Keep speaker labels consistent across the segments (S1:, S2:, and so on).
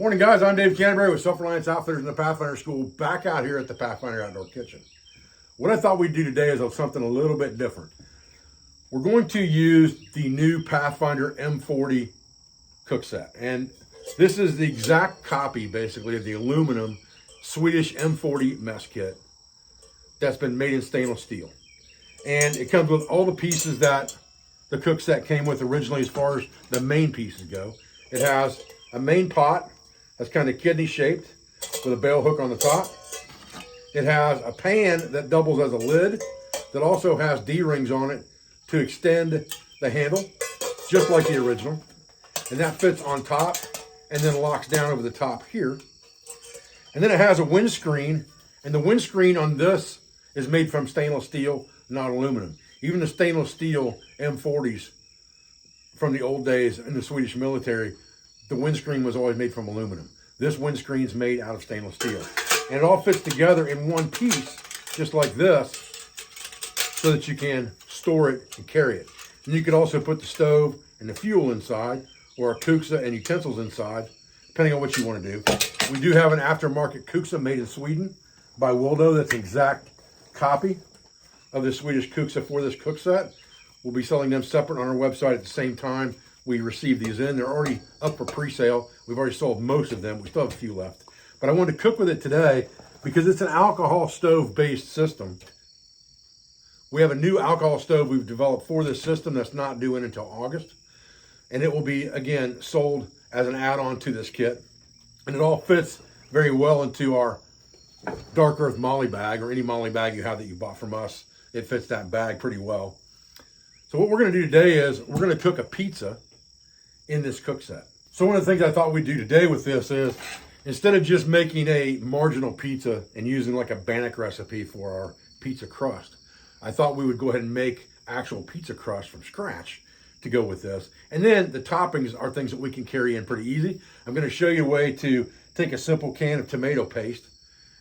S1: Morning guys, I'm Dave Canterbury with Self-Reliance Outfitters in the Pathfinder School, back out here at the Pathfinder Outdoor Kitchen. What I thought we'd do today is something a little bit different. We're going to use the new Pathfinder M40 Cook Set. And this is the exact copy, basically, of the aluminum Swedish M40 mess kit that's been made in stainless steel. And it comes with all the pieces that the Cook Set came with originally as far as the main pieces go. It has a main pot that's kind of kidney shaped with a bale hook on the top. It has a pan that doubles as a lid that also has D-rings on it to extend the handle, just like the original. And that fits on top and then locks down over the top here. And then it has a windscreen, and the windscreen on this is made from stainless steel, not aluminum. Even the stainless steel M40s from the old days in the Swedish military, the windscreen was always made from aluminum. This windscreen's made out of stainless steel. And it all fits together in one piece, just like this, so that you can store it and carry it. And you could also put the stove and the fuel inside, or a kuksa and utensils inside, depending on what you want to do. We do have an aftermarket kuksa made in Sweden by Wildo. That's an exact copy of the Swedish kuksa for this cook set. We'll be selling them separate on our website at the same time we receive these in. They're already up for pre-sale. We've already sold most of them. We still have a few left. But I wanted to cook with it today because it's an alcohol stove-based system. We have a new alcohol stove we've developed for this system that's not due in until August. And it will be, again, sold as an add-on to this kit. And it all fits very well into our Dark Earth Molly bag, or any Molly bag you have that you bought from us. It fits that bag pretty well. So what we're going to do today is we're going to cook a pizza in this cook set. So one of the things I thought we'd do today with this is, instead of just making a marginal pizza and using like a Bannock recipe for our pizza crust, I thought we would go ahead and make actual pizza crust from scratch to go with this. And then the toppings are things that we can carry in pretty easy. I'm going to show you a way to take a simple can of tomato paste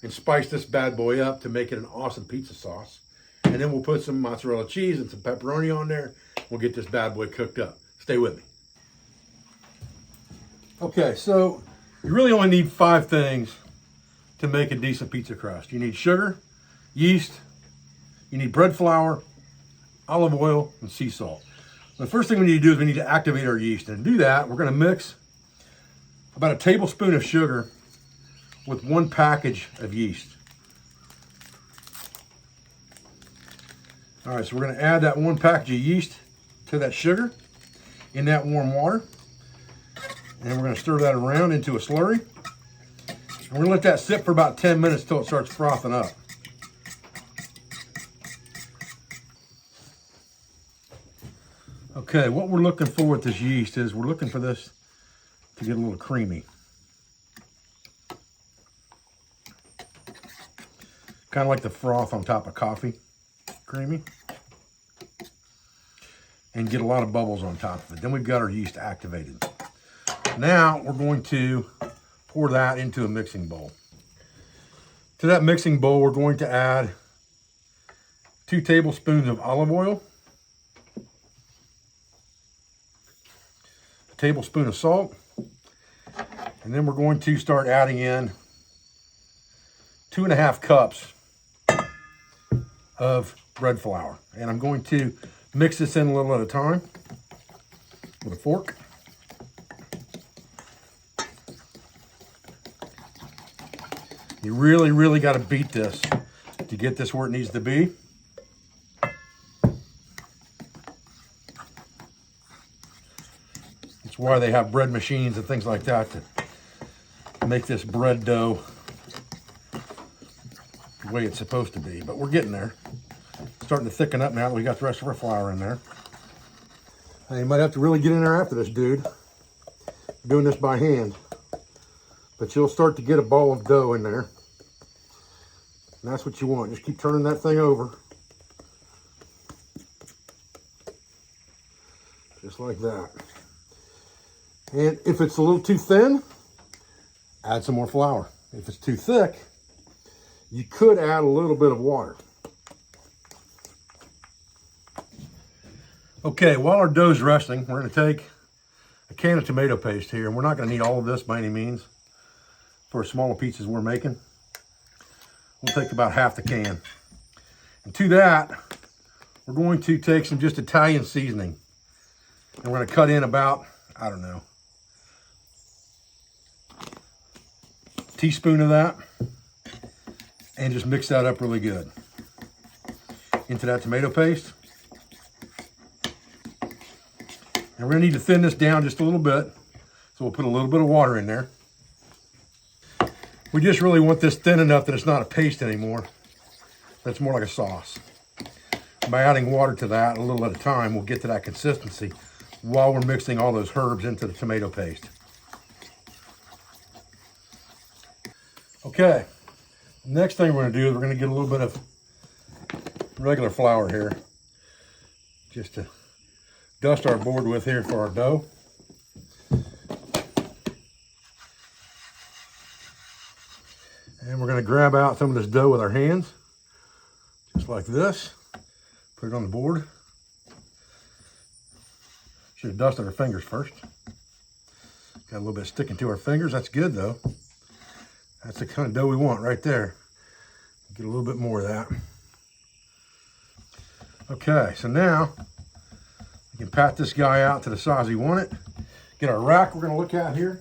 S1: and spice this bad boy up to make it an awesome pizza sauce. And then we'll put some mozzarella cheese and some pepperoni on there. We'll get this bad boy cooked up. Stay with me. Okay, so you really only need 5 things to make a decent pizza crust. You need sugar, yeast, you need bread flour, olive oil, and sea salt. The first thing we need to do is we need to activate our yeast. And to do that, we're going to mix about a tablespoon of sugar with 1 package of yeast. All right, so we're going to add that 1 package of yeast to that sugar in that warm water. And we're going to stir that around into a slurry. And we're going to let that sit for about 10 minutes till it starts frothing up. Okay, what we're looking for with this yeast is we're looking for this to get a little creamy. Kind of like the froth on top of coffee, creamy. And get a lot of bubbles on top of it. Then we've got our yeast activated. Now we're going to pour that into a mixing bowl. To that mixing bowl, we're going to add 2 tablespoons of olive oil, a tablespoon of salt, and then we're going to start adding in 2.5 cups of bread flour. And I'm going to mix this in a little at a time with a fork. You really, really got to beat this to get this where it needs to be. That's why they have bread machines and things like that to make this bread dough the way it's supposed to be. But we're getting there. It's starting to thicken up now that we got the rest of our flour in there. Now, you might have to really get in there after this, dude. I'm doing this by hand. But you'll start to get a ball of dough in there. And that's what you want. Just keep turning that thing over. Just like that. And if it's a little too thin, add some more flour. If it's too thick, you could add a little bit of water. Okay, while our dough's resting, we're going to take a can of tomato paste here, and we're not going to need all of this by any means. for smaller pizzas we're making. We'll take about half the can. And to that, we're going to take some just Italian seasoning. And we're going to cut in about, I don't know, a teaspoon of that. And just mix that up really good. Into that tomato paste. And we're going to need to thin this down just a little bit. So we'll put a little bit of water in there. We just really want this thin enough that it's not a paste anymore. That's more like a sauce. By adding water to that a little at a time, we'll get to that consistency while we're mixing all those herbs into the tomato paste. Okay, next thing we're going to do is we're going to get a little bit of regular flour here, just to dust our board with here for our dough. And we're going to grab out some of this dough with our hands, just like this. Put it on the board. Should have dusted our fingers first. Got a little bit sticking to our fingers. That's good though. That's the kind of dough we want right there. Get a little bit more of that. Okay, so now we can pat this guy out to the size we want it. Get our rack we're going to look at here.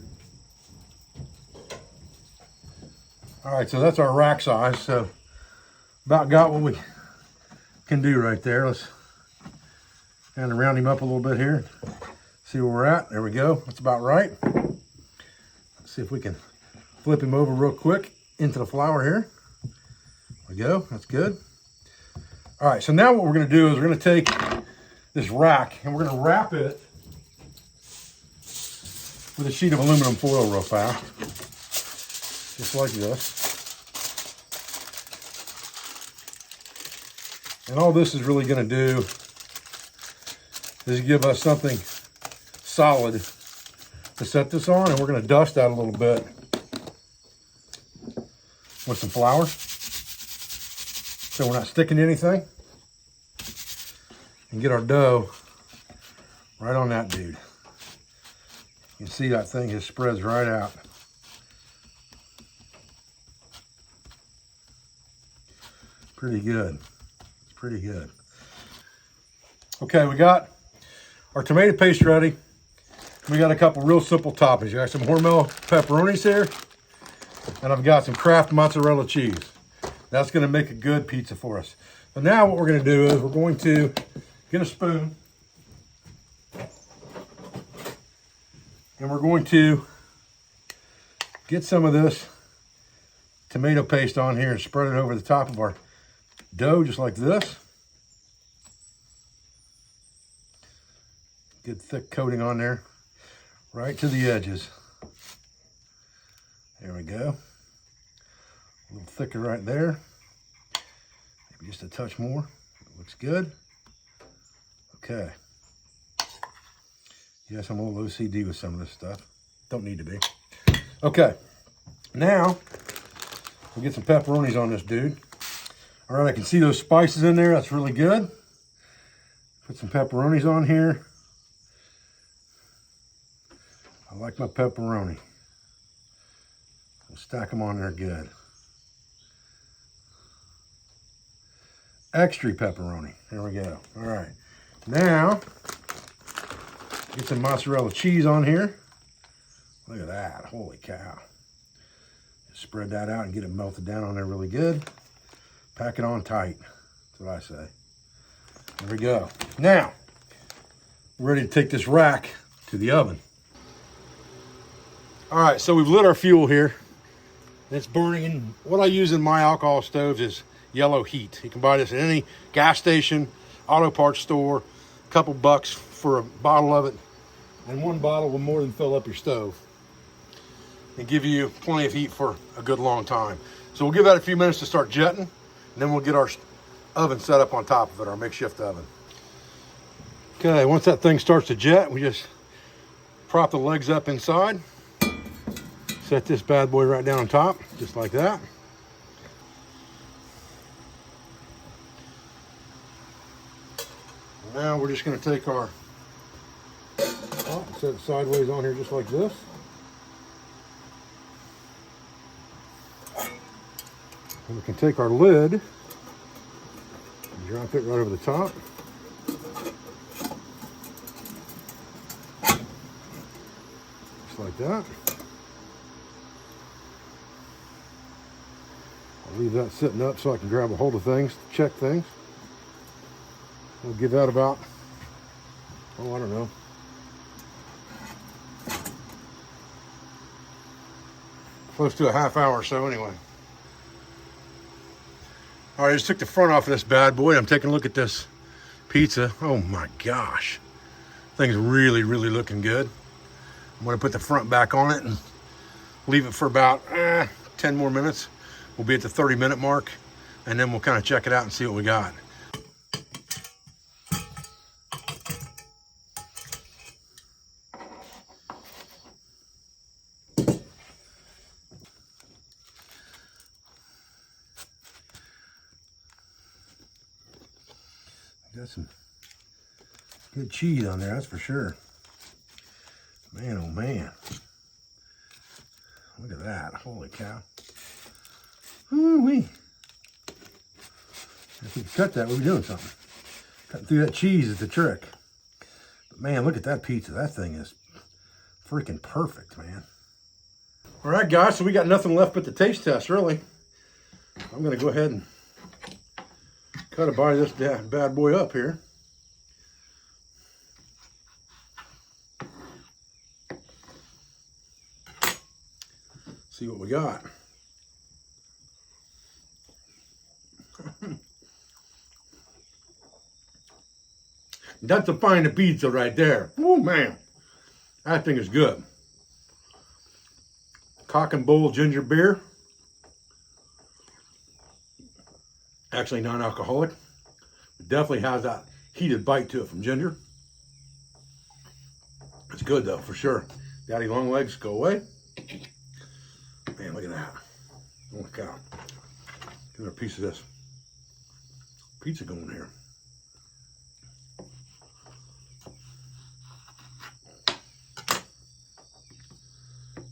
S1: All right, so that's our rack size. So about got what we can do right there. Let's kind of round him up a little bit here. See where we're at. There we go. That's about right. Let's see if we can flip him over real quick into the flour here. There we go. That's good. All right, so now what we're going to do is we're going to take this rack and we're going to wrap it with a sheet of aluminum foil real fast. Just like this. And all this is really going to do is give us something solid to set this on, and we're going to dust that a little bit with some flour so we're not sticking to anything, and get our dough right on that dude. You can see that thing just spreads right out. Pretty good. It's pretty good. Okay, we got our tomato paste ready. We got a couple real simple toppings. You got some Hormel pepperonis here, and I've got some Kraft mozzarella cheese. That's going to make a good pizza for us. So now what we're going to do is we're going to get a spoon, and we're going to get some of this tomato paste on here and spread it over the top of our dough, just like this. Good thick coating on there, right to the edges. There we go. A little thicker right there. Maybe just a touch more. Looks good. Okay. Yes, I'm a little OCD with some of this stuff. Don't need to be. Okay. Now, we'll get some pepperonis on this dude. All right, I can see those spices in there. That's really good. Put some pepperonis on here. I like my pepperoni. We'll stack them on there good. Extra pepperoni. There we go. All right. Now, get some mozzarella cheese on here. Look at that. Holy cow. Just spread that out and get it melted down on there really good. Pack it on tight. That's what I say. There we go. Now, we're ready to take this rack to the oven. All right, so we've lit our fuel here. It's burning. And what I use in my alcohol stoves is yellow heat. You can buy this at any gas station, auto parts store, a couple bucks for a bottle of it. And one bottle will more than fill up your stove and give you plenty of heat for a good long time. So we'll give that a few minutes to start jetting, and then we'll get our oven set up on top of it, our makeshift oven. Okay, once that thing starts to jet, we just prop the legs up inside. Set this bad boy right down on top, just like that. Now we're just going to take our, set it sideways on here just like this. And we can take our lid and drop it right over the top. Just like that. I'll leave that sitting up so I can grab a hold of things, check things. We'll give that about, oh, I don't know, close to a half hour or so anyway. All right, I just took the front off of this bad boy. I'm taking a look at this pizza. Oh my gosh. Thing's really, really looking good. I'm gonna put the front back on it and leave it for about 10 more minutes. We'll be at the 30-minute mark, and then we'll kind of check it out and see what we got. Got some good cheese on there, that's for sure. Man, oh man. Look at that, holy cow. Ooh-wee. If we could cut that, we'd be doing something. Cutting through that cheese is the trick. But man, look at that pizza. That thing is freaking perfect, man. All right, guys, so we got nothing left but the taste test, really. I'm gonna go ahead and cut a bite of this bad boy up here. See what we got. That's a fine pizza right there. Oh man, that thing is good. Cock and Bull ginger beer. Actually non-alcoholic. It definitely has that heated bite to it from ginger. It's good though, for sure. Daddy long legs, go away. Man, look at that. Holy cow. Give me a piece of this pizza going here.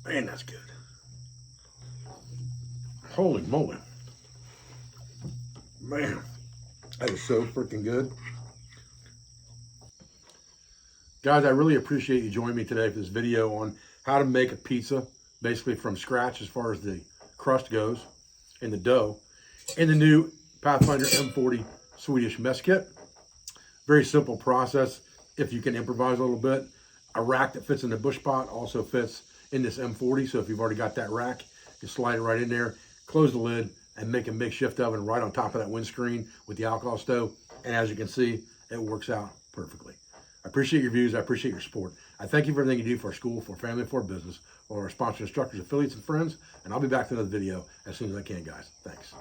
S1: Man, that's good. Holy moly. Man, that is so freaking good. Guys, I really appreciate you joining me today for this video on how to make a pizza, basically from scratch as far as the crust goes and the dough, in the new Pathfinder M40 Swedish mess kit. Very simple process if you can improvise a little bit. A rack that fits in the bush pot also fits in this M40, so if you've already got that rack, you slide it right in there, close the lid, and make a makeshift oven right on top of that windscreen with the alcohol stove. And as you can see, it works out perfectly. I appreciate your views. I appreciate your support. I thank you for everything you do for our school, for our family, for our business, or our sponsor instructors, affiliates, and friends. And I'll be back to another video as soon as I can, guys. Thanks.